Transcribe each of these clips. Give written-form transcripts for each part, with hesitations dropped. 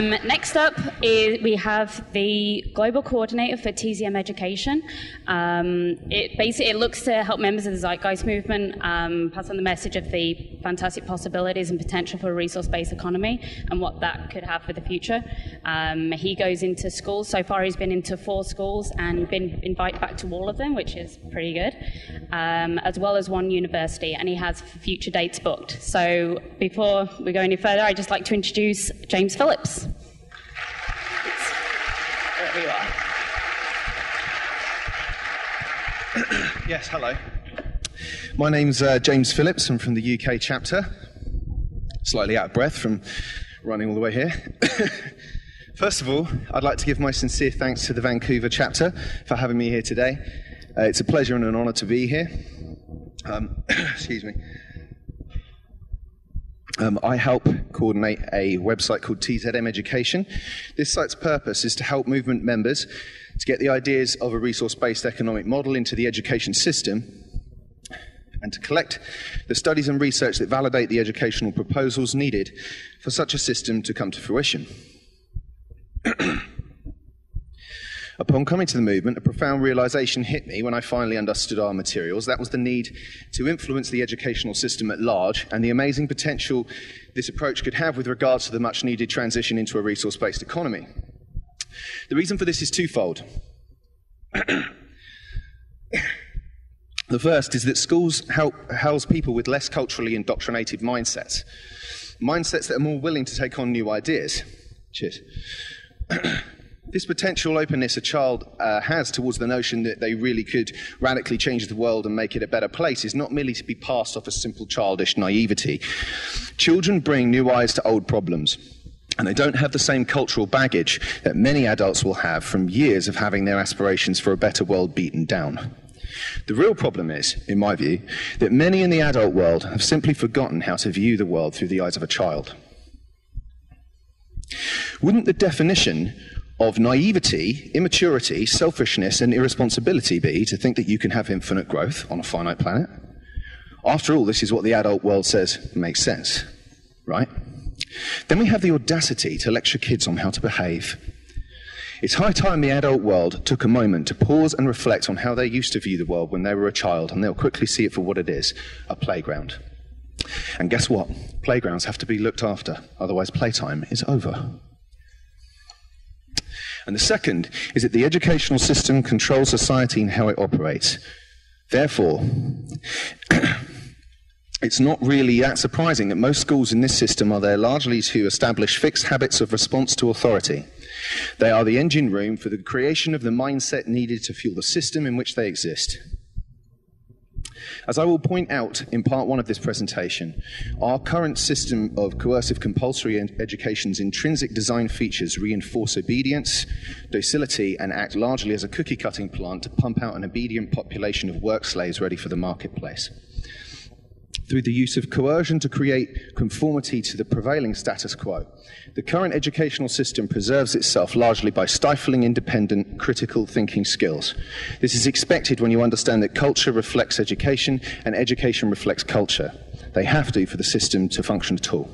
Next up, we have the Global Coordinator for TZM Education. It looks to help members of the Zeitgeist movement pass on the message of the fantastic possibilities and potential for a resource-based economy and what that could have for the future. He goes into schools. So far he's been into 4 schools and been invited back to all of them, which is pretty good, as well as 1 university, and he has future dates booked. So before we go any further, I'd just like to introduce James Phillips. Wherever you are. Yes, hello. My name's James Phillips. I'm from the UK chapter. Slightly out of breath from running all the way here. First of all, I'd like to give my sincere thanks to the Vancouver chapter for having me here today. It's a pleasure and an honour to be here. Excuse me. I help coordinate a website called TZM Education. This site's purpose is to help movement members to get the ideas of a resource-based economic model into the education system and to collect the studies and research that validate the educational proposals needed for such a system to come to fruition. Upon coming to the movement, a profound realization hit me when I finally understood our materials. That was the need to influence the educational system at large and the amazing potential this approach could have with regards to the much-needed transition into a resource-based economy. The reason for this is twofold. The first is that schools house people with less culturally indoctrinated mindsets that are more willing to take on new ideas. Cheers. This potential openness a child has towards the notion that they really could radically change the world and make it a better place is not merely to be passed off as simple childish naivety. Children bring new eyes to old problems, and they don't have the same cultural baggage that many adults will have from years of having their aspirations for a better world beaten down. The real problem is, in my view, that many in the adult world have simply forgotten how to view the world through the eyes of a child. Wouldn't the definition of naivety, immaturity, selfishness, and irresponsibility be to think that you can have infinite growth on a finite planet? After all, this is what the adult world says makes sense, right? Then we have the audacity to lecture kids on how to behave. It's high time the adult world took a moment to pause and reflect on how they used to view the world when they were a child, and they'll quickly see it for what it is, a playground. And guess what? Playgrounds have to be looked after, otherwise playtime is over. And the second is that the educational system controls society and how it operates. Therefore, it's not really that surprising that most schools in this system are there largely to establish fixed habits of response to authority. They are the engine room for the creation of the mindset needed to fuel the system in which they exist. As I will point out in part 1 of this presentation, our current system of coercive compulsory education's intrinsic design features reinforce obedience, docility, and act largely as a cookie-cutting plant to pump out an obedient population of work slaves ready for the marketplace. Through the use of coercion to create conformity to the prevailing status quo, the current educational system preserves itself largely by stifling independent, critical thinking skills. This is expected when you understand that culture reflects education and education reflects culture. They have to for the system to function at all.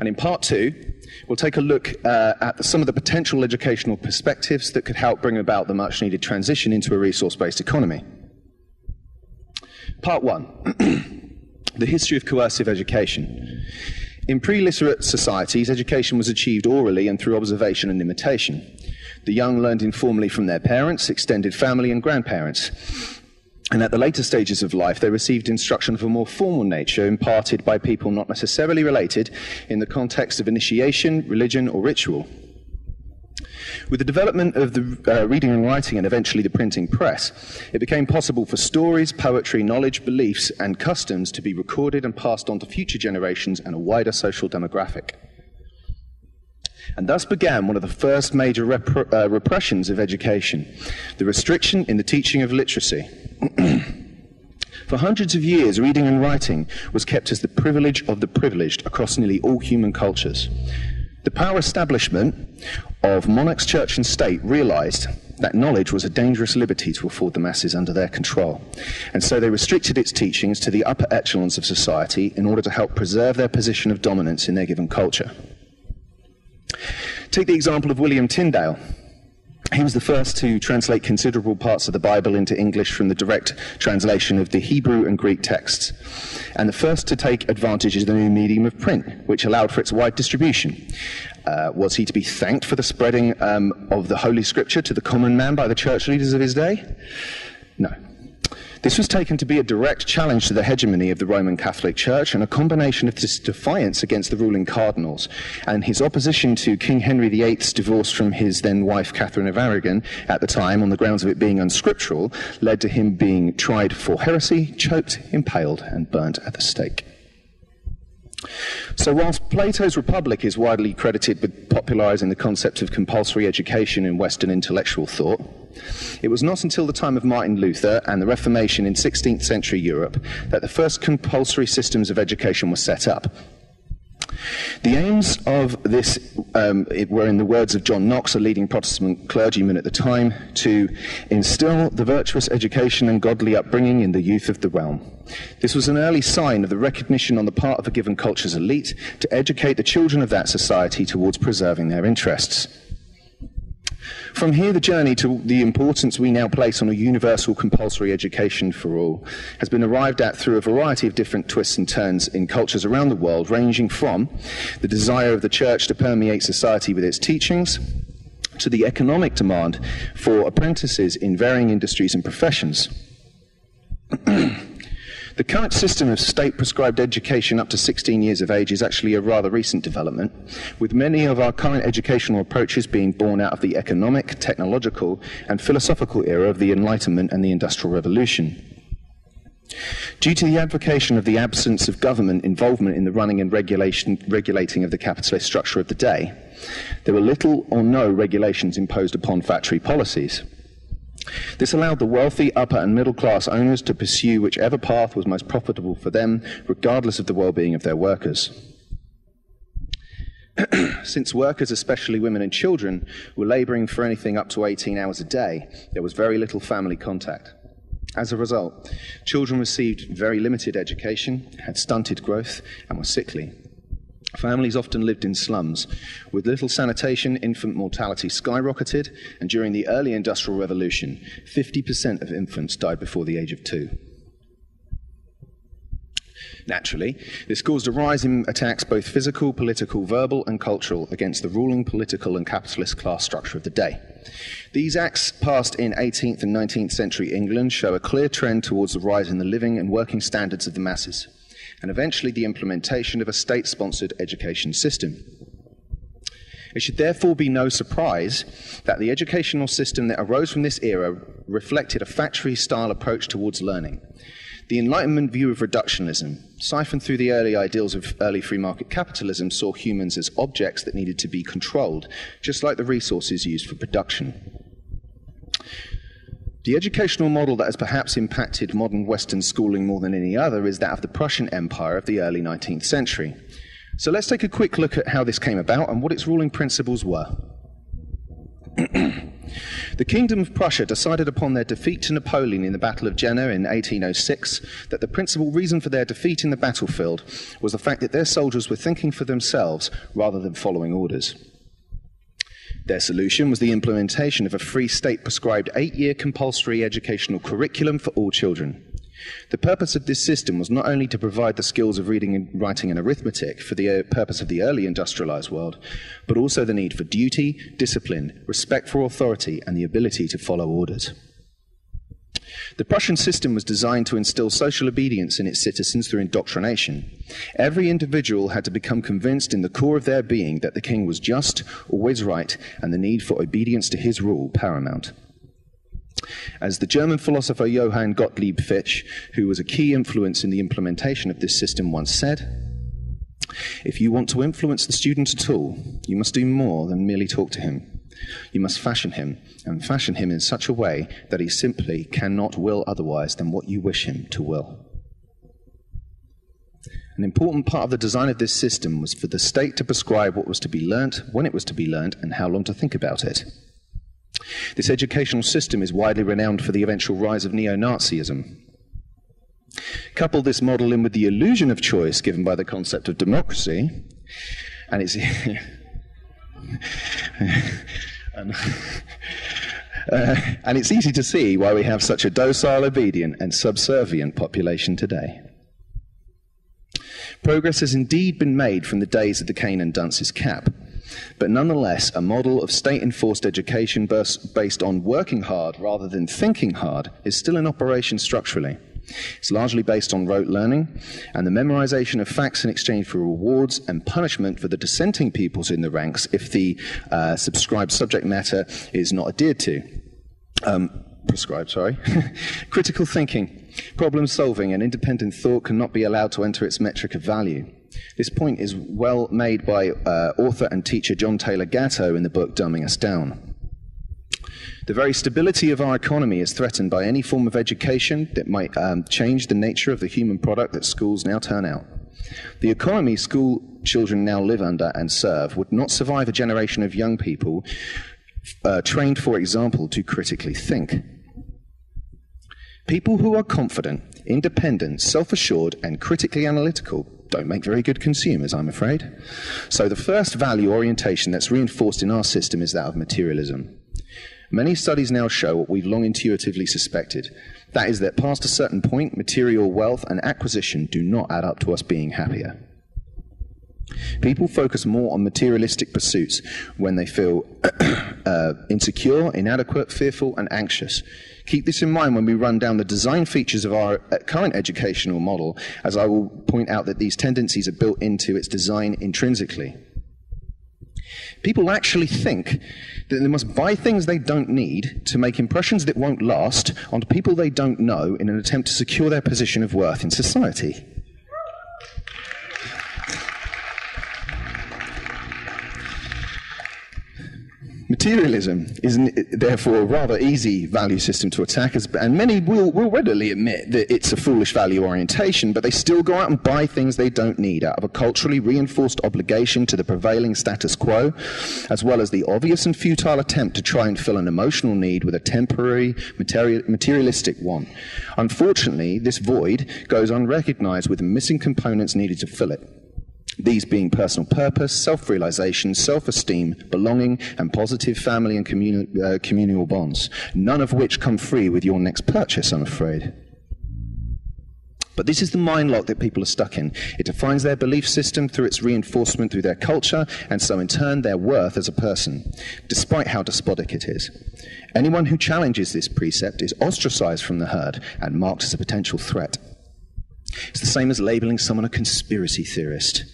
And in part 2, we'll take a look at some of the potential educational perspectives that could help bring about the much-needed transition into a resource-based economy. Part 1, the history of coercive education. In pre-literate societies, education was achieved orally and through observation and imitation. The young learned informally from their parents, extended family, and grandparents. And at the later stages of life, they received instruction of a more formal nature imparted by people not necessarily related in the context of initiation, religion, or ritual. With the development of the reading and writing and eventually the printing press, it became possible for stories, poetry, knowledge, beliefs, and customs to be recorded and passed on to future generations and a wider social demographic. And thus began one of the first major repressions of education, the restriction in the teaching of literacy. For hundreds of years, reading and writing was kept as the privilege of the privileged across nearly all human cultures. The power establishment of monarchs, church, and state realized that knowledge was a dangerous liberty to afford the masses under their control, and so they restricted its teachings to the upper echelons of society in order to help preserve their position of dominance in their given culture. Take the example of William Tyndale. He was the first to translate considerable parts of the Bible into English from the direct translation of the Hebrew and Greek texts, and the first to take advantage of the new medium of print, which allowed for its wide distribution. Was he to be thanked for the spreading of the Holy Scripture to the common man by the church leaders of his day? No. This was taken to be a direct challenge to the hegemony of the Roman Catholic Church and a combination of this defiance against the ruling cardinals and his opposition to King Henry VIII's divorce from his then wife Catherine of Aragon at the time on the grounds of it being unscriptural led to him being tried for heresy, choked, impaled and burnt at the stake. So whilst Plato's Republic is widely credited with popularizing the concept of compulsory education in Western intellectual thought, it was not until the time of Martin Luther and the Reformation in 16th century Europe that the first compulsory systems of education were set up. The aims of this were, in the words of John Knox, a leading Protestant clergyman at the time, to instill the virtuous education and godly upbringing in the youth of the realm. This was an early sign of the recognition on the part of a given culture's elite to educate the children of that society towards preserving their interests. From here, the journey to the importance we now place on a universal compulsory education for all has been arrived at through a variety of different twists and turns in cultures around the world, ranging from the desire of the church to permeate society with its teachings, to the economic demand for apprentices in varying industries and professions. The current system of state-prescribed education up to 16 years of age is actually a rather recent development, with many of our current educational approaches being born out of the economic, technological, and philosophical era of the Enlightenment and the Industrial Revolution. Due to the advocation of the absence of government involvement in the running and regulating of the capitalist structure of the day, there were little or no regulations imposed upon factory policies. This allowed the wealthy, upper and middle class owners to pursue whichever path was most profitable for them, regardless of the well-being of their workers. Since workers, especially women and children, were labouring for anything up to 18 hours a day, there was very little family contact. As a result, children received very limited education, had stunted growth, and were sickly. Families often lived in slums. With little sanitation, infant mortality skyrocketed, and during the early Industrial Revolution, 50% of infants died before the age of 2. Naturally, this caused a rise in attacks, both physical, political, verbal, and cultural, against the ruling political and capitalist class structure of the day. These acts, passed in 18th and 19th century England, show a clear trend towards the rise in the living and working standards of the masses, and eventually the implementation of a state-sponsored education system. It should therefore be no surprise that the educational system that arose from this era reflected a factory-style approach towards learning. The Enlightenment view of reductionism, siphoned through the early ideals of early free-market capitalism, saw humans as objects that needed to be controlled, just like the resources used for production. The educational model that has perhaps impacted modern Western schooling more than any other is that of the Prussian Empire of the early 19th century. So let's take a quick look at how this came about and what its ruling principles were. The Kingdom of Prussia decided upon their defeat to Napoleon in the Battle of Jena in 1806 that the principal reason for their defeat in the battlefield was the fact that their soldiers were thinking for themselves rather than following orders. Their solution was the implementation of a free state-prescribed 8-year compulsory educational curriculum for all children. The purpose of this system was not only to provide the skills of reading and writing and arithmetic for the purpose of the early industrialized world, but also the need for duty, discipline, respect for authority, and the ability to follow orders. The Prussian system was designed to instill social obedience in its citizens through indoctrination. Every individual had to become convinced in the core of their being that the king was just, always right, and the need for obedience to his rule paramount. As the German philosopher Johann Gottlieb Fichte, who was a key influence in the implementation of this system, once said, "If you want to influence the student at all, you must do more than merely talk to him. You must fashion him, and fashion him in such a way that he simply cannot will otherwise than what you wish him to will." An important part of the design of this system was for the state to prescribe what was to be learnt, when it was to be learnt, and how long to think about it. This educational system is widely renowned for the eventual rise of neo-Nazism. Couple this model in with the illusion of choice given by the concept of democracy, and it's And it's easy to see why we have such a docile, obedient, and subservient population today. Progress has indeed been made from the days of the cane and dunce's cap, but nonetheless, a model of state-enforced education based on working hard rather than thinking hard is still in operation structurally. It's largely based on rote learning and the memorization of facts in exchange for rewards and punishment for the dissenting pupils in the ranks if the subscribed subject matter is not adhered to. Prescribed, sorry. Critical thinking, problem solving, and independent thought cannot be allowed to enter its metric of value. This point is well made by author and teacher John Taylor Gatto in the book Dumbing Us Down. The very stability of our economy is threatened by any form of education that might change the nature of the human product that schools now turn out. The economy school children now live under and serve would not survive a generation of young people trained, for example, to critically think. People who are confident, independent, self-assured, and critically analytical don't make very good consumers, I'm afraid. So the first value orientation that's reinforced in our system is that of materialism. Many studies now show what we've long intuitively suspected. That is that past a certain point, material wealth and acquisition do not add up to us being happier. People focus more on materialistic pursuits when they feel insecure, inadequate, fearful, and anxious. Keep this in mind when we run down the design features of our current educational model, as I will point out that these tendencies are built into its design intrinsically. People actually think that they must buy things they don't need to make impressions that won't last onto people they don't know in an attempt to secure their position of worth in society. Materialism is therefore a rather easy value system to attack, and many will readily admit that it's a foolish value orientation, but they still go out and buy things they don't need out of a culturally reinforced obligation to the prevailing status quo, as well as the obvious and futile attempt to try and fill an emotional need with a temporary materialistic one. Unfortunately, this void goes unrecognized with the missing components needed to fill it. These being personal purpose, self-realization, self-esteem, belonging, and positive family and communal bonds, none of which come free with your next purchase, I'm afraid. But this is the mind lock that people are stuck in. It defines their belief system through its reinforcement through their culture, and so in turn their worth as a person, despite how despotic it is. Anyone who challenges this precept is ostracized from the herd and marked as a potential threat. It's the same as labeling someone a conspiracy theorist.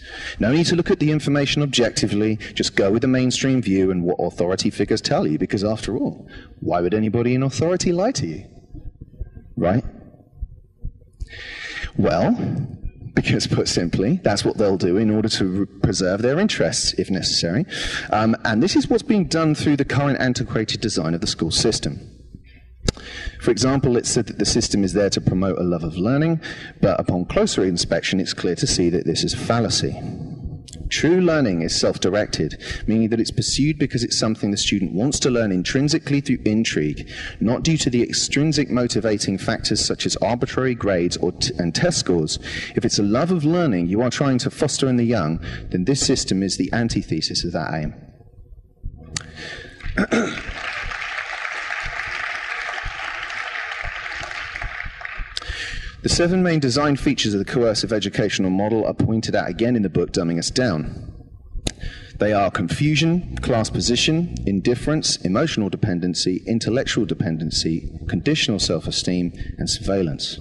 No need to look at the information objectively, just go with the mainstream view and what authority figures tell you, because after all, why would anybody in authority lie to you? Right? Well, because put simply, that's what they'll do in order to preserve their interests, if necessary. And this is what's being done through the current antiquated design of the school system. For example, it's said that the system is there to promote a love of learning, but upon closer inspection, it's clear to see that this is a fallacy. True learning is self-directed, meaning that it's pursued because it's something the student wants to learn intrinsically through intrigue, not due to the extrinsic motivating factors such as arbitrary grades and test scores. If it's a love of learning you are trying to foster in the young, then this system is the antithesis of that aim. The 7 main design features of the coercive educational model are pointed out again in the book Dumbing Us Down. They are confusion, class position, indifference, emotional dependency, intellectual dependency, conditional self-esteem, and surveillance.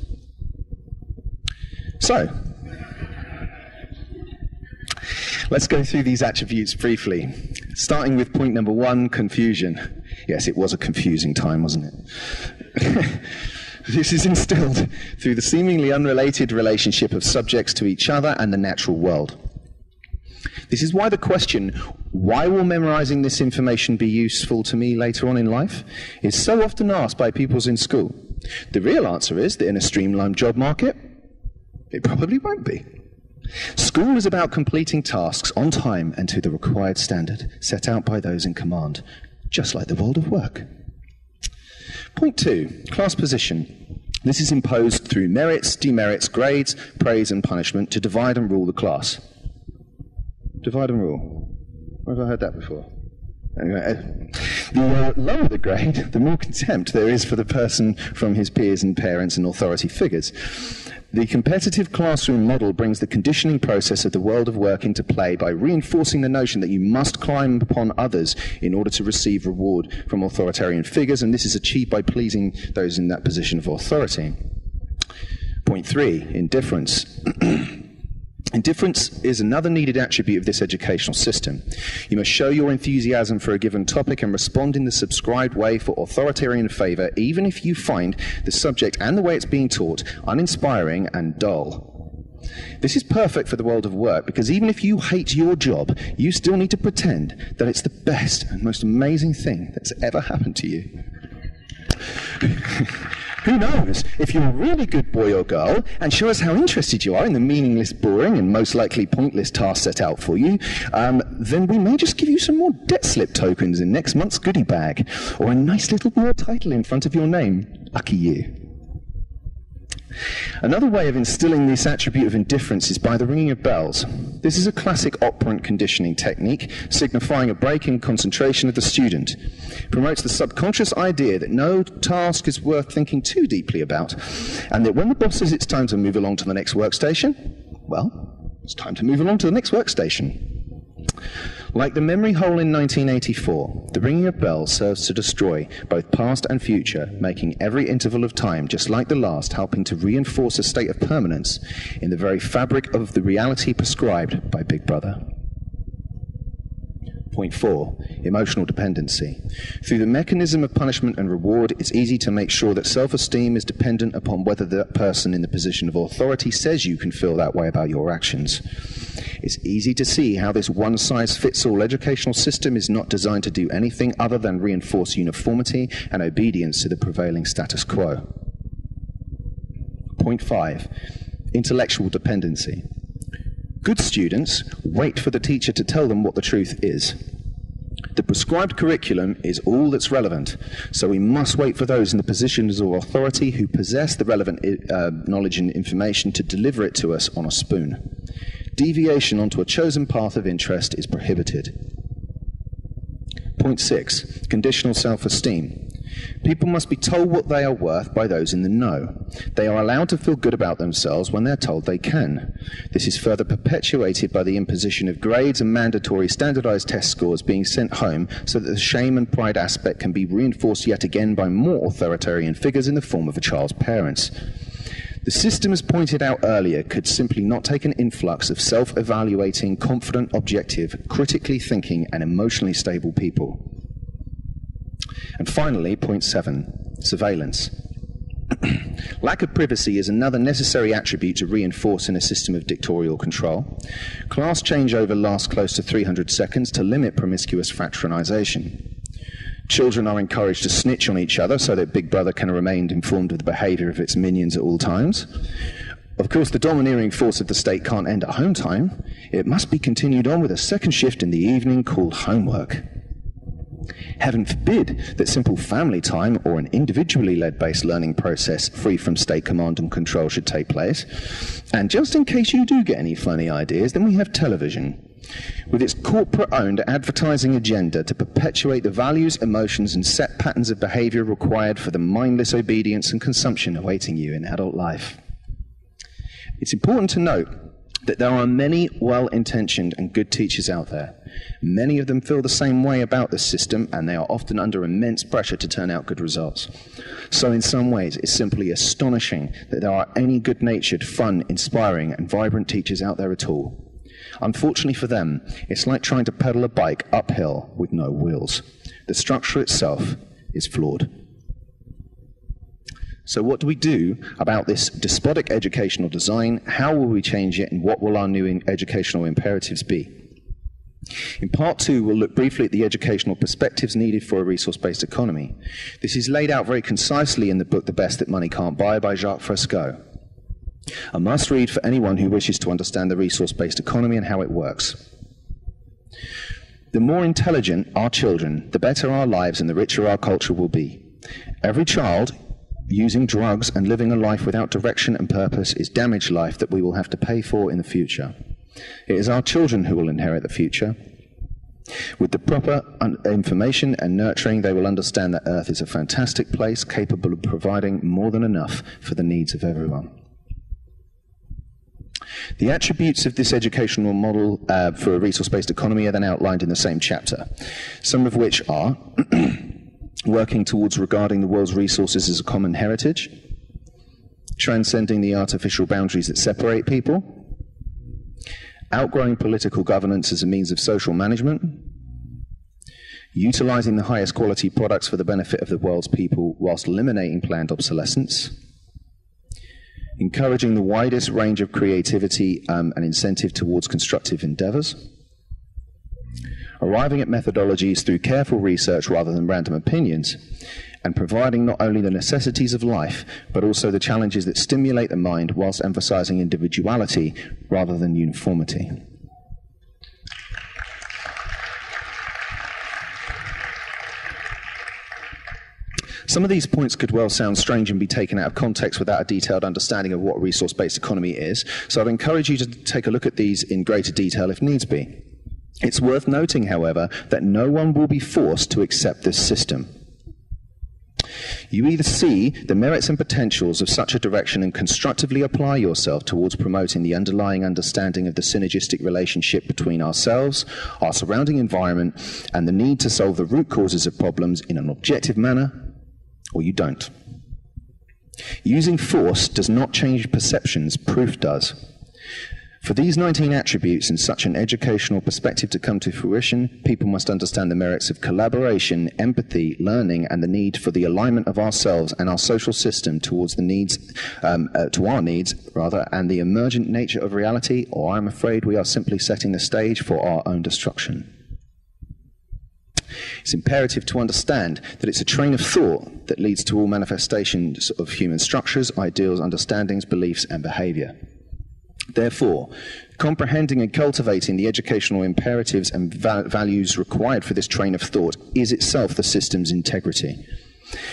So, let's go through these attributes briefly, starting with point number 1, confusion. Yes, it was a confusing time, wasn't it? This is instilled through the seemingly unrelated relationship of subjects to each other and the natural world. This is why the question, why will memorizing this information be useful to me later on in life, is so often asked by pupils in school. The real answer is that in a streamlined job market, it probably won't be. School is about completing tasks on time and to the required standard set out by those in command, just like the world of work. Point 2, class position. This is imposed through merits, demerits, grades, praise and punishment to divide and rule the class. Divide and rule. Where have I heard that before? The lower the grade, the more contempt there is for the person from his peers and parents and authority figures. The competitive classroom model brings the conditioning process of the world of work into play by reinforcing the notion that you must climb upon others in order to receive reward from authoritarian figures, and this is achieved by pleasing those in that position of authority. Point 3, indifference. Indifference is another needed attribute of this educational system. You must show your enthusiasm for a given topic and respond in the subscribed way for authoritarian favour, even if you find the subject and the way it's being taught uninspiring and dull. This is perfect for the world of work, because even if you hate your job, you still need to pretend that it's the best and most amazing thing that's ever happened to you. Who knows? If you're a really good boy or girl and show us how interested you are in the meaningless, boring, and most likely pointless tasks set out for you, then we may just give you some more debt slip tokens in next month's goodie bag, or a nice little word title in front of your name. Lucky you. Another way of instilling this attribute of indifference is by the ringing of bells. This is a classic operant conditioning technique, signifying a break in concentration of the student. It promotes the subconscious idea that no task is worth thinking too deeply about, and that when the boss says it's time to move along to the next workstation, well, it's time to move along to the next workstation. Like the memory hole in 1984, the ringing of bells serves to destroy both past and future, making every interval of time, just like the last, helping to reinforce a state of permanence in the very fabric of the reality prescribed by Big Brother. Point 4, emotional dependency. Through the mechanism of punishment and reward, it's easy to make sure that self-esteem is dependent upon whether the person in the position of authority says you can feel that way about your actions. It's easy to see how this one-size-fits-all educational system is not designed to do anything other than reinforce uniformity and obedience to the prevailing status quo. Point 5, intellectual dependency. Good students wait for the teacher to tell them what the truth is. The prescribed curriculum is all that's relevant, so we must wait for those in the positions of authority who possess the relevant knowledge and information to deliver it to us on a spoon. Deviation onto a chosen path of interest is prohibited. Point 6, conditional self-esteem. People must be told what they are worth by those in the know. They are allowed to feel good about themselves when they're told they can. This is further perpetuated by the imposition of grades and mandatory standardized test scores being sent home, so that the shame and pride aspect can be reinforced yet again by more authoritarian figures in the form of a child's parents. The system, as pointed out earlier, could simply not take an influx of self-evaluating, confident, objective, critically thinking, and emotionally stable people. And finally, point 7, surveillance. Lack of privacy is another necessary attribute to reinforce in a system of dictatorial control. Class changeover lasts close to 300 seconds to limit promiscuous fraternization. Children are encouraged to snitch on each other so that Big Brother can remain informed of the behavior of its minions at all times. Of course, the domineering force of the state can't end at home time. It must be continued on with a second shift in the evening called homework. Heaven forbid that simple family time or an individually led-based learning process free from state command and control should take place. And just in case you do get any funny ideas, then we have television, with its corporate-owned advertising agenda to perpetuate the values, emotions, and set patterns of behavior required for the mindless obedience and consumption awaiting you in adult life. It's important to note that there are many well-intentioned and good teachers out there. Many of them feel the same way about this system, and they are often under immense pressure to turn out good results. So in some ways, it's simply astonishing that there are any good-natured, fun, inspiring, and vibrant teachers out there at all. Unfortunately for them, it's like trying to pedal a bike uphill with no wheels. The structure itself is flawed. So what do we do about this despotic educational design? How will we change it, and what will our new educational imperatives be? In part 2, we'll look briefly at the educational perspectives needed for a resource-based economy. This is laid out very concisely in the book The Best That Money Can't Buy by Jacques Fresco. A must-read for anyone who wishes to understand the resource-based economy and how it works. The more intelligent our children, the better our lives and the richer our culture will be. Every child using drugs and living a life without direction and purpose is damaged life that we will have to pay for in the future. It is our children who will inherit the future. With the proper information and nurturing, they will understand that Earth is a fantastic place capable of providing more than enough for the needs of everyone. The attributes of this educational model for a resource-based economy are then outlined in the same chapter, some of which are working towards regarding the world's resources as a common heritage, transcending the artificial boundaries that separate people, outgrowing political governance as a means of social management, utilizing the highest quality products for the benefit of the world's people whilst eliminating planned obsolescence, encouraging the widest range of creativity and incentive towards constructive endeavors, arriving at methodologies through careful research rather than random opinions, and providing not only the necessities of life, but also the challenges that stimulate the mind whilst emphasizing individuality rather than uniformity. Some of these points could well sound strange and be taken out of context without a detailed understanding of what a resource-based economy is, so I'd encourage you to take a look at these in greater detail if needs be. It's worth noting, however, that no one will be forced to accept this system. You either see the merits and potentials of such a direction and constructively apply yourself towards promoting the underlying understanding of the synergistic relationship between ourselves, our surrounding environment, and the need to solve the root causes of problems in an objective manner, or you don't. Using force does not change perceptions, proof does. For these 19 attributes in such an educational perspective to come to fruition, people must understand the merits of collaboration, empathy, learning, and the need for the alignment of ourselves and our social system towards the needs, to our needs, rather, and the emergent nature of reality, or I'm afraid we are simply setting the stage for our own destruction. It's imperative to understand that it's a train of thought that leads to all manifestations of human structures, ideals, understandings, beliefs, and behavior. Therefore, comprehending and cultivating the educational imperatives and values required for this train of thought is itself the system's integrity.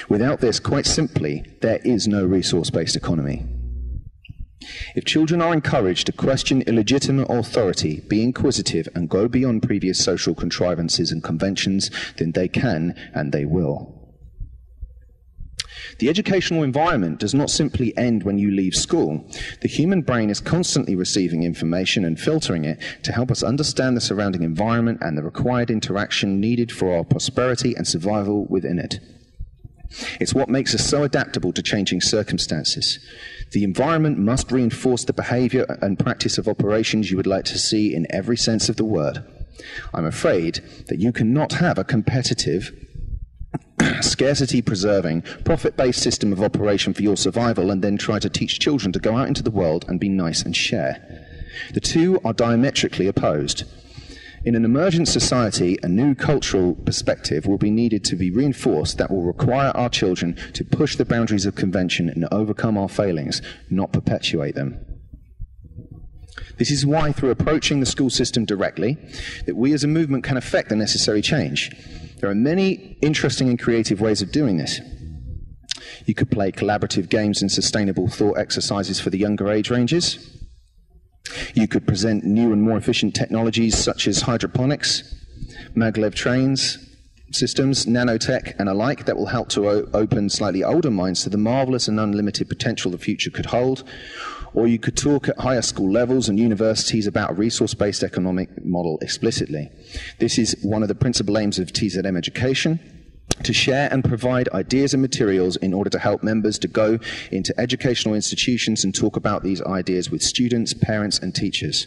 Without this, quite simply, there is no resource-based economy. If children are encouraged to question illegitimate authority, be inquisitive, and go beyond previous social contrivances and conventions, then they can and they will. The educational environment does not simply end when you leave school. The human brain is constantly receiving information and filtering it to help us understand the surrounding environment and the required interaction needed for our prosperity and survival within it. It's what makes us so adaptable to changing circumstances. The environment must reinforce the behavior and practice of operations you would like to see in every sense of the word. I'm afraid that you cannot have a competitive, scarcity-preserving, profit-based system of operation for your survival and then try to teach children to go out into the world and be nice and share. The two are diametrically opposed. In an emergent society, a new cultural perspective will be needed to be reinforced that will require our children to push the boundaries of convention and overcome our failings, not perpetuate them. This is why, through approaching the school system directly, that we as a movement can effect the necessary change. There are many interesting and creative ways of doing this. You could play collaborative games and sustainable thought exercises for the younger age ranges. You could present new and more efficient technologies such as hydroponics, maglev trains, systems, nanotech, and alike that will help to open slightly older minds to the marvelous and unlimited potential the future could hold. Or you could talk at higher school levels and universities about a resource-based economic model explicitly. This is one of the principal aims of TZM education, to share and provide ideas and materials in order to help members to go into educational institutions and talk about these ideas with students, parents, and teachers.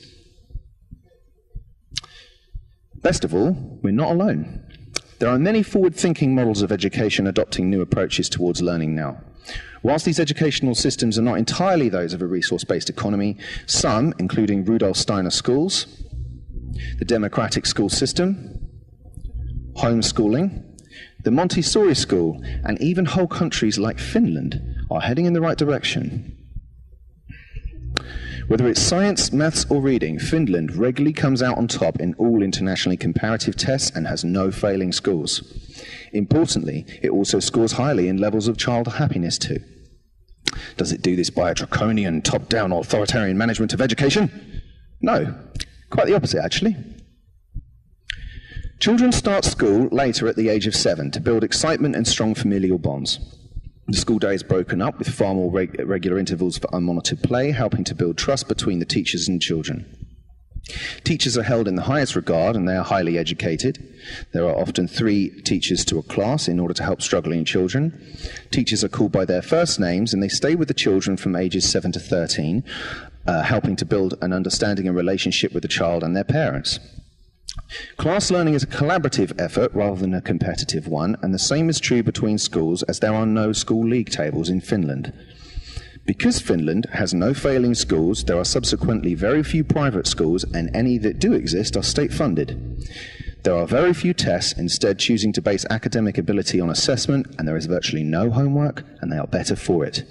Best of all, we're not alone. There are many forward-thinking models of education adopting new approaches towards learning now. Whilst these educational systems are not entirely those of a resource-based economy, some, including Rudolf Steiner schools, the democratic school system, homeschooling, the Montessori school, and even whole countries like Finland are heading in the right direction. Whether it's science, maths, or reading, Finland regularly comes out on top in all internationally comparative tests and has no failing schools. Importantly, it also scores highly in levels of child happiness too. Does it do this by a draconian, top-down, authoritarian management of education? No, quite the opposite, actually. Children start school later at the age of 7 to build excitement and strong familial bonds. The school day is broken up with far more regular intervals for unmonitored play, helping to build trust between the teachers and children. Teachers are held in the highest regard and they are highly educated. There are often 3 teachers to a class in order to help struggling children. Teachers are called by their first names and they stay with the children from ages 7 to 13, helping to build an understanding and relationship with the child and their parents. Class learning is a collaborative effort rather than a competitive one, and the same is true between schools as there are no school league tables in Finland. Because Finland has no failing schools, there are subsequently very few private schools, and any that do exist are state-funded. There are very few tests, instead choosing to base academic ability on assessment, and there is virtually no homework, and they are better for it.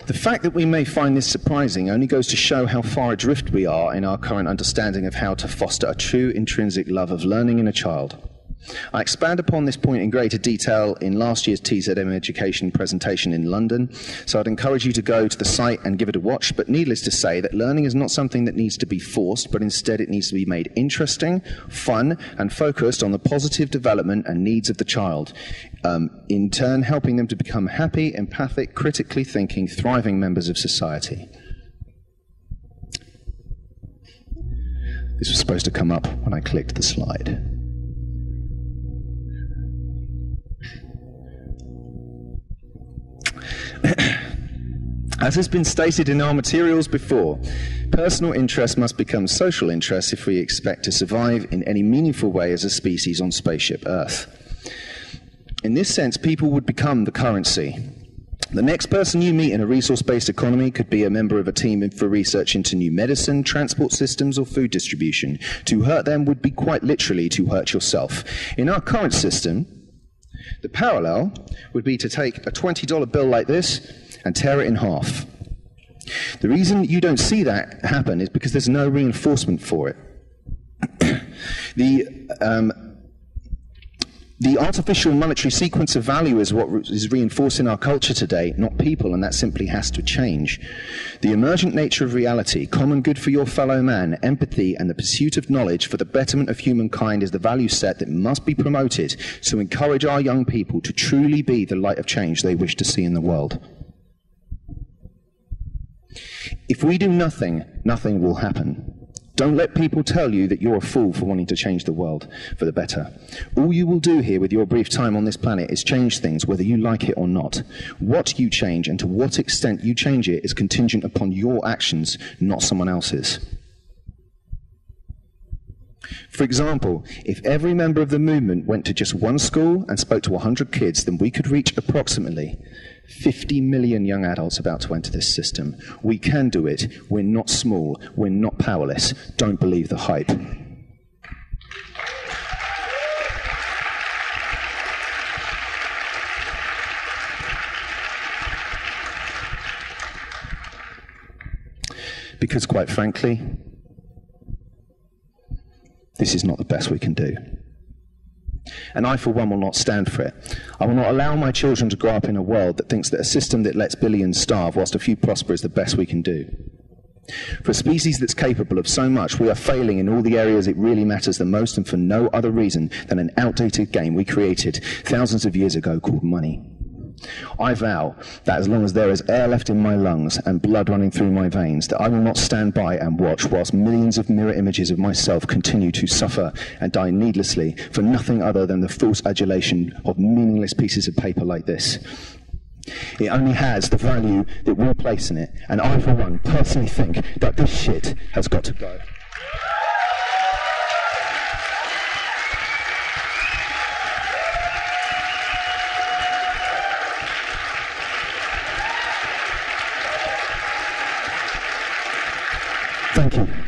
The fact that we may find this surprising only goes to show how far adrift we are in our current understanding of how to foster a true intrinsic love of learning in a child. I expand upon this point in greater detail in last year's TZM education presentation in London, so I'd encourage you to go to the site and give it a watch, but needless to say that learning is not something that needs to be forced, but instead it needs to be made interesting, fun, and focused on the positive development and needs of the child, in turn helping them to become happy, empathic, critically thinking, thriving members of society. This was supposed to come up when I clicked the slide. As has been stated in our materials before, personal interest must become social interest if we expect to survive in any meaningful way as a species on spaceship Earth. In this sense, people would become the currency. The next person you meet in a resource-based economy could be a member of a team for research into new medicine, transport systems, or food distribution. To hurt them would be quite literally to hurt yourself. In our current system, the parallel would be to take a $20 bill like this and tear it in half. The reason you don't see that happen is because there's no reinforcement for it. The artificial monetary sequence of value is what is reinforcing our culture today, not people, and that simply has to change. The emergent nature of reality, common good for your fellow man, empathy, and the pursuit of knowledge for the betterment of humankind is the value set that must be promoted to encourage our young people to truly be the light of change they wish to see in the world. If we do nothing, nothing will happen. Don't let people tell you that you're a fool for wanting to change the world for the better. All you will do here with your brief time on this planet is change things, whether you like it or not. What you change and to what extent you change it is contingent upon your actions, not someone else's. For example, if every member of the movement went to just one school and spoke to 100 kids, then we could reach approximately 50 million young adults about to enter this system. We can do it. We're not small. We're not powerless. Don't believe the hype. Because quite frankly, this is not the best we can do. And I, for one, will not stand for it. I will not allow my children to grow up in a world that thinks that a system that lets billions starve whilst a few prosper is the best we can do. For a species that's capable of so much, we are failing in all the areas it really matters the most, and for no other reason than an outdated game we created thousands of years ago called money. I vow that as long as there is air left in my lungs and blood running through my veins, that I will not stand by and watch whilst millions of mirror images of myself continue to suffer and die needlessly for nothing other than the false adulation of meaningless pieces of paper like this. It only has the value that we place in it, and I, for one, personally think that this shit has got to go. Thank you.